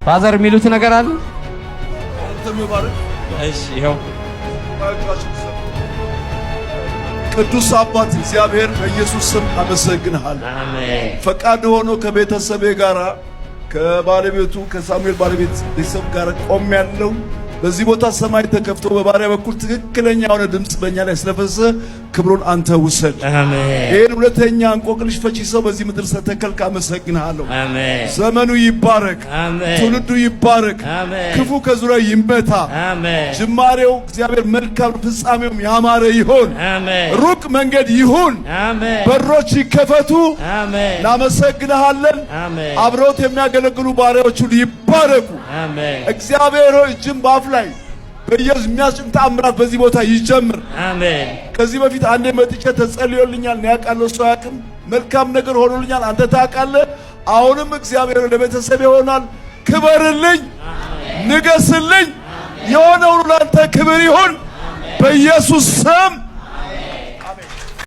ፋዘር የሚሉት ነገር አለ? እሺ ይኸው ቅዱስ አባት እግዚአብሔር በኢየሱስ ስም አመሰግንሃለሁ። አሜን። ፈቃድ ሆኖ ከቤተሰቤ ጋራ ከባለቤቱ ከሳሙኤል ባለቤት ቤተሰብ ጋር ቆሜያለሁ። በዚህ ቦታ ሰማይ ተከፍቶ በባሪያ በኩል ትክክለኛ የሆነ ድምጽ በእኛ ላይ ስለፈሰሰ ክብሩን አንተ ውሰድ። አሜን። ይህን ሁለተኛ እንቆቅልሽ ፈቺ ሰው በዚህ ምድር ስለተከልክ አመሰግንሃለሁ። አሜን። ዘመኑ ይባረክ፣ አሜን። ትውልዱ ይባረክ፣ አሜን። ክፉ ከዙሪያው ይመታ። አሜን። ጅማሬው እግዚአብሔር መልካም ፍጻሜውም ያማረ ይሁን። አሜን። ሩቅ መንገድ ይሁን። አሜን። በሮች ይከፈቱ። አሜን። እናመሰግንሃለን። አሜን። አብረውት የሚያገለግሉ ባሪያዎች ሁሉ ይባረኩ። አሜን። እግዚአብሔር ሆይ እጅም በአፍ ላይ በኢየሱስ የሚያስጭን ተአምራት በዚህ ቦታ ይጀምር። አሜን። ከዚህ በፊት አንዴ መጥቼ ተጸልዮልኛል። እኔ ያውቃለሁ፣ እሱ አያውቅም። መልካም ነገር ሆኖልኛል። አንተ ታውቃለህ። አሁንም እግዚአብሔር ለቤተሰብ ይሆናል። ክበርልኝ፣ ንገስልኝ። የሆነ ሁሉ ላንተ ክብር ይሁን በኢየሱስ ስም።